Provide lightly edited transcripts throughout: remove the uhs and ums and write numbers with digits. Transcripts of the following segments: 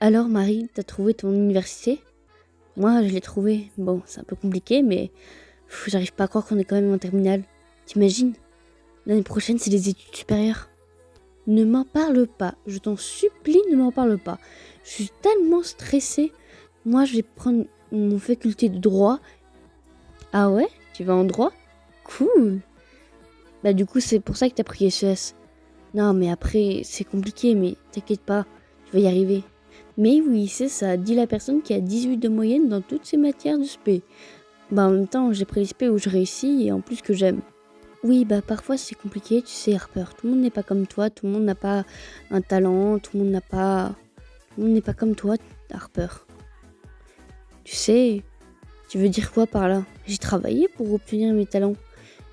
Alors Marie, t'as trouvé ton université? Moi, je l'ai trouvé. Bon, c'est un peu compliqué, mais j'arrive pas à croire qu'on est quand même en terminale. T'imagines? L'année prochaine, c'est les études supérieures. Ne m'en parle pas. Je t'en supplie, ne m'en parle pas. Je suis tellement stressée. Moi, je vais prendre mon faculté de droit. Ah ouais? Tu vas en droit? Cool. Bah du coup, c'est pour ça que t'as pris SES. Non, mais après, c'est compliqué, mais t'inquiète pas, tu vas y arriver. Mais oui, c'est ça, dit la personne qui a 18 de moyenne dans toutes ses matières de spé. Bah en même temps, j'ai pris les spé où je réussis et en plus que j'aime. Oui, bah parfois c'est compliqué, tu sais Harper, tout le monde n'est pas comme toi, tout le monde n'a pas un talent, tout le monde n'a pas... Tout le monde n'est pas comme toi, Harper. Tu sais, tu veux dire quoi par là? J'ai travaillé pour obtenir mes talents.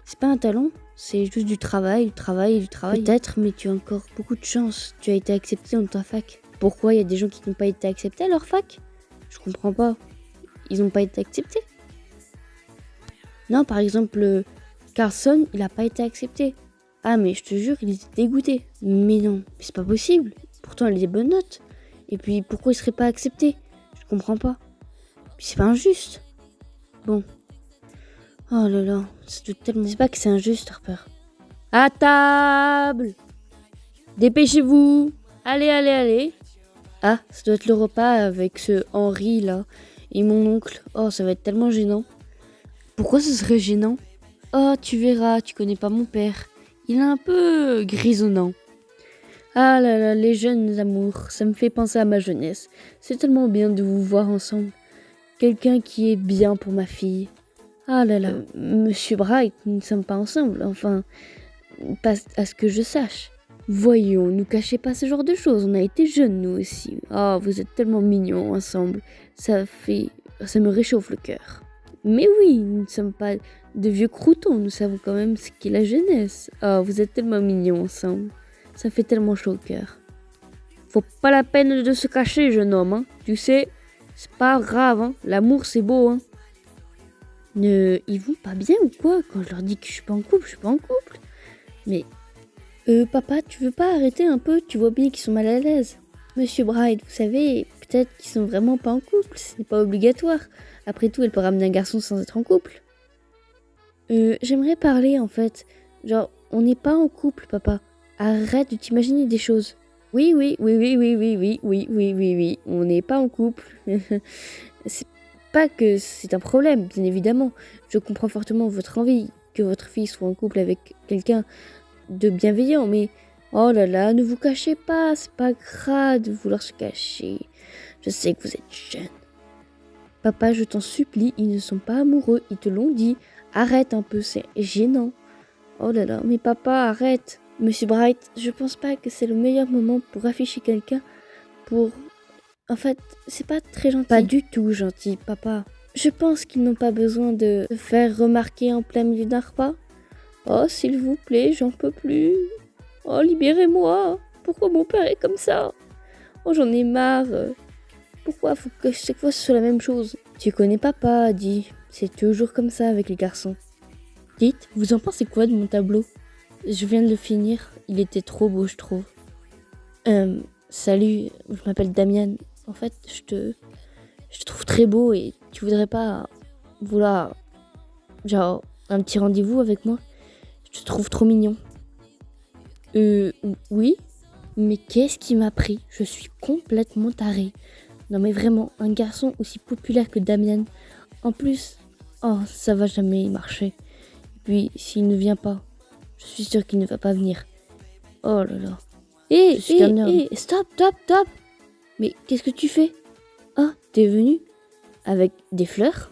C'est pas un talent, c'est juste du travail, du travail et du travail. Peut-être, mais tu as encore beaucoup de chance. Tu as été accepté dans ta fac. Pourquoi il y a des gens qui n'ont pas été acceptés à leur fac? Je comprends pas. Ils n'ont pas été acceptés? Non, par exemple, Carlson, il n'a pas été accepté. Ah, mais je te jure, il était dégoûté. Mais non, mais c'est pas possible. Pourtant, il a des bonnes notes. Et puis, pourquoi il serait pas accepté? Je comprends pas. Puis c'est pas injuste. Bon. Oh là là, c'est tellement... C'est pas que c'est injuste, Harper. À table! Dépêchez-vous! Allez, allez, allez! Ah, ça doit être le repas avec ce Henri là et mon oncle. Oh, ça va être tellement gênant. Pourquoi ce serait gênant? Oh, tu verras, tu connais pas mon père. Il est un peu grisonnant. Ah là là, les jeunes amours, ça me fait penser à ma jeunesse. C'est tellement bien de vous voir ensemble. Quelqu'un qui est bien pour ma fille. Ah là là, Monsieur Bright, nous ne sommes pas ensemble, enfin, pas à ce que je sache. Voyons, ne cachez pas ce genre de choses, on a été jeunes nous aussi. Oh, vous êtes tellement mignons ensemble, ça me réchauffe le cœur. Mais oui, nous ne sommes pas de vieux croutons, nous savons quand même ce qu'est la jeunesse. Oh, vous êtes tellement mignons ensemble, ça fait tellement chaud au cœur. Faut pas la peine de se cacher, jeune homme, hein. Tu sais, c'est pas grave, hein. L'amour c'est beau, hein. Ils vont pas bien ou quoi? Quand je leur dis que je suis pas en couple, je suis pas en couple. Mais, papa, tu veux pas arrêter un peu? Tu vois bien qu'ils sont mal à l'aise. Monsieur Bright, vous savez, peut-être qu'ils sont vraiment pas en couple, ce n'est pas obligatoire. Après tout, elle peut ramener un garçon sans être en couple. J'aimerais parler en fait. Genre, on n'est pas en couple, papa. Arrête de t'imaginer des choses. Oui, oui, oui, oui, oui, oui, oui, oui, oui, oui, oui. On n'est pas en couple. C'est pas que c'est un problème, bien évidemment. Je comprends fortement votre envie que votre fille soit en couple avec quelqu'un de bienveillant, mais oh là là, ne vous cachez pas, c'est pas grave de vouloir se cacher. Je sais que vous êtes jeune. Papa, je t'en supplie, ils ne sont pas amoureux, ils te l'ont dit. Arrête un peu, c'est gênant. Oh là là, mais papa, arrête. Monsieur Bright, je pense pas que c'est le meilleur moment pour afficher quelqu'un pour... En fait, c'est pas très gentil. Pas du tout gentil, papa. Je pense qu'ils n'ont pas besoin de se faire remarquer en plein milieu d'un repas. Oh, s'il vous plaît, j'en peux plus. Oh, libérez-moi. Pourquoi mon père est comme ça? Oh, j'en ai marre. Pourquoi faut que chaque fois ce soit la même chose? Tu connais papa, dit. C'est toujours comme ça avec les garçons. Dites, vous en pensez quoi de mon tableau? Je viens de le finir. Il était trop beau, je trouve. Salut, je m'appelle Damian. En fait, je te trouve très beau et tu voudrais pas vouloir, genre, un petit rendez-vous avec moi? Je te trouve trop mignon. Oui, mais qu'est-ce qui m'a pris? Je suis complètement tarée. Non mais vraiment, un garçon aussi populaire que Damian. En plus, oh, ça va jamais marcher. Et puis, s'il ne vient pas, je suis sûre qu'il ne va pas venir. Oh là là. Stop, stop, stop. Mais qu'est-ce que tu fais? Ah, t'es venu? Avec des fleurs?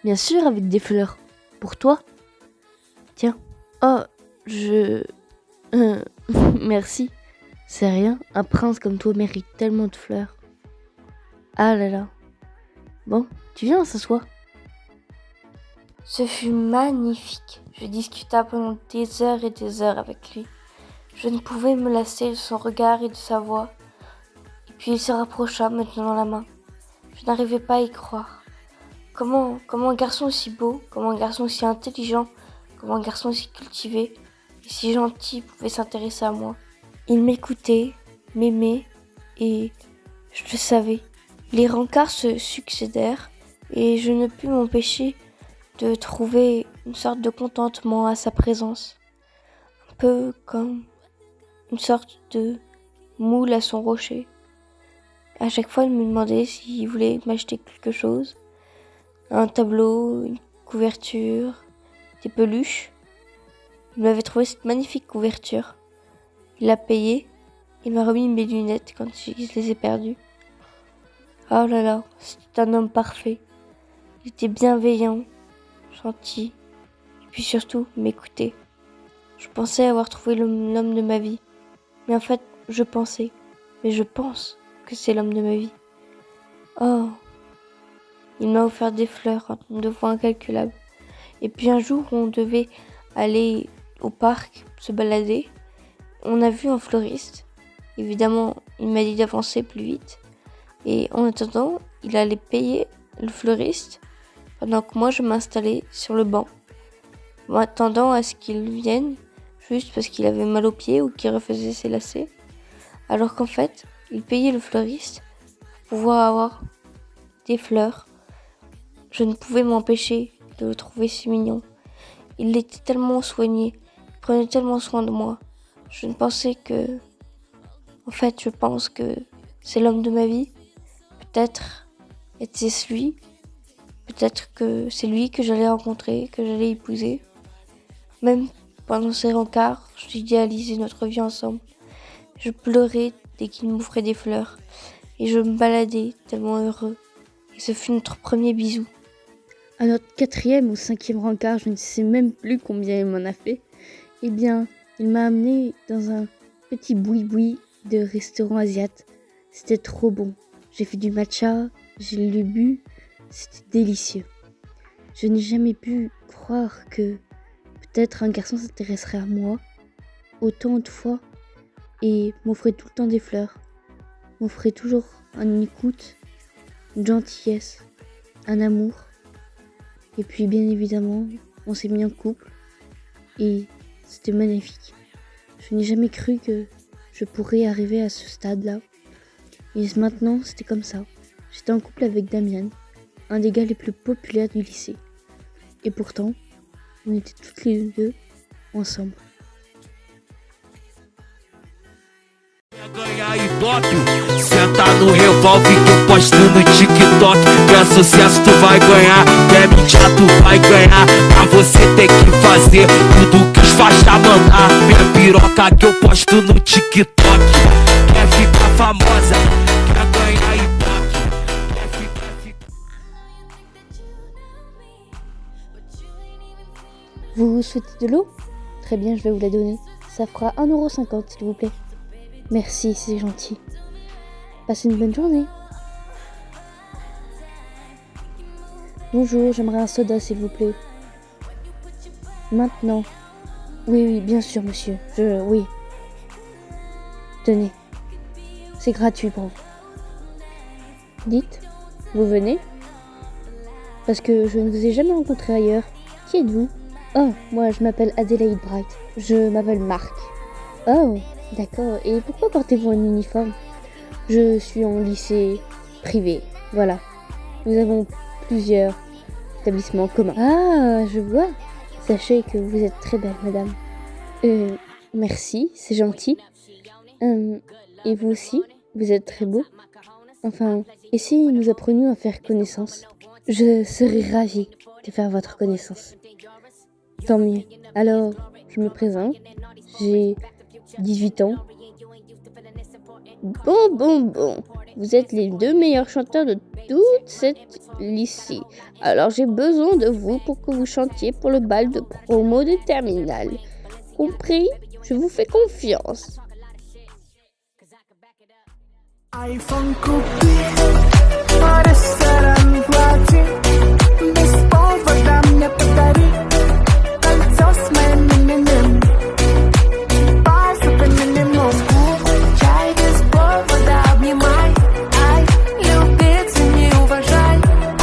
Bien sûr, avec des fleurs. Pour toi? Tiens. Oh, Merci. C'est rien, un prince comme toi mérite tellement de fleurs. Ah là là. Bon, tu viens, on s'assoit. Ce fut magnifique. Je discuta pendant des heures et des heures avec lui. Je ne pouvais me lasser de son regard et de sa voix. Et puis il se rapprocha, me tenant la main. Je n'arrivais pas à y croire. Comment un garçon aussi beau, comment un garçon aussi intelligent, comment un garçon aussi cultivé et si gentil pouvait s'intéresser à moi. Il m'écoutait, m'aimait et je le savais. Les rencarts se succédèrent et je ne pus m'empêcher de trouver une sorte de contentement à sa présence. Un peu comme une sorte de moule à son rocher. À chaque fois, il me demandait s'il voulait m'acheter quelque chose. Un tableau, une couverture, des peluches. Il m'avait trouvé cette magnifique couverture. Il l'a payée. Il m'a remis mes lunettes quand je les ai perdues. Oh là là, c'était un homme parfait. Il était bienveillant, gentil, et puis surtout, il m'écoutait. Je pensais avoir trouvé l'homme de ma vie. Mais en fait, je pense que c'est l'homme de ma vie. Oh, il m'a offert des fleurs de fois incalculables. Et puis un jour, on devait aller au parc se balader. On a vu un fleuriste. Évidemment, il m'a dit d'avancer plus vite. Et en attendant, il allait payer le fleuriste pendant que moi je m'installais sur le banc, en attendant à ce qu'il vienne, juste parce qu'il avait mal aux pieds ou qu'il refaisait ses lacets. Alors qu'en fait, il payait le fleuriste pour pouvoir avoir des fleurs. Je ne pouvais m'empêcher de le trouver si mignon. Il était tellement soigné, il prenait tellement soin de moi. Je pense que c'est l'homme de ma vie. Peut-être était-ce lui. Peut-être que c'est lui que j'allais rencontrer, que j'allais épouser. Même pendant ces rencarts, j'idéalisais notre vie ensemble. Je pleurais dès qu'il m'offrait des fleurs. Et je me baladais tellement heureux. Et ce fut notre premier bisou. À notre 4e ou 5e rencard, je ne sais même plus combien il m'en a fait, eh bien, il m'a amené dans un petit boui-boui de restaurant asiatique. C'était trop bon. J'ai fait du matcha, je l'ai bu, c'était délicieux. Je n'ai jamais pu croire que peut-être un garçon s'intéresserait à moi autant de fois et m'offrait tout le temps des fleurs, m'offrait toujours une écoute, une gentillesse, un amour. Et puis bien évidemment, on s'est mis en couple et c'était magnifique. Je n'ai jamais cru que je pourrais arriver à ce stade-là. Et maintenant, c'était comme ça. J'étais en couple avec Damien, un des gars les plus populaires du lycée. Et pourtant, on était toutes les deux ensemble. Ganhar Ibope, senta no revólver que eu posto no TikTok. É sucesso, tu vai ganhar, quer mentir, tu vai ganhar. Pra você tem que fazer tudo que os faixa mandar. Minha piroca que eu posto no TikTok. Quer ficar famosa, quer ganhar Ibope, quer ficar... Vous souhaitez de l'eau ? Très bien, je vais vous la donner. Ça fera 1,50 € s'il vous plaît. Merci, c'est gentil. Passez une bonne journée. Bonjour, j'aimerais un soda s'il vous plaît. Maintenant. Oui, bien sûr, monsieur. Oui. Tenez. C'est gratuit pour vous. Dites, vous venez ? Parce que je ne vous ai jamais rencontré ailleurs. Qui êtes-vous ? Oh, moi je m'appelle Adélaïde Bright. Je m'appelle Marc. Oh, d'accord. Et pourquoi portez-vous un uniforme ? Je suis en lycée privé. Voilà. Nous avons plusieurs établissements communs. Ah, je vois. Sachez que vous êtes très belle, madame. Merci, c'est gentil. Et vous aussi, vous êtes très beau. Enfin, et si nous apprenions à faire connaissance ? Je serais ravie de faire votre connaissance. Tant mieux. Alors, je me présente. J'ai 18 ans. Bon. Vous êtes les 2 meilleurs chanteurs de toute cette lycée. Alors, j'ai besoin de vous pour que vous chantiez pour le bal de promo de terminale. Compris ? Je vous fais confiance. iPhone kupi pada sarang platin без повода мне подари кольцо с моим именем пальцами мозгу чай без повода обнимай ай любить и не уважай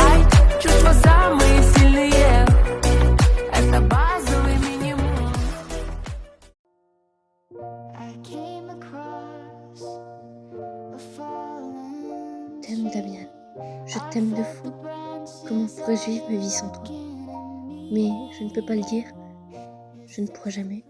ай чувства самые сильные это базовый минимум. I came across a t'aime, Damian. Je t'aime de fou. Comment pourrais-je vivre ma vie sans toi? Mais je ne peux pas le dire. Je ne pourrai jamais.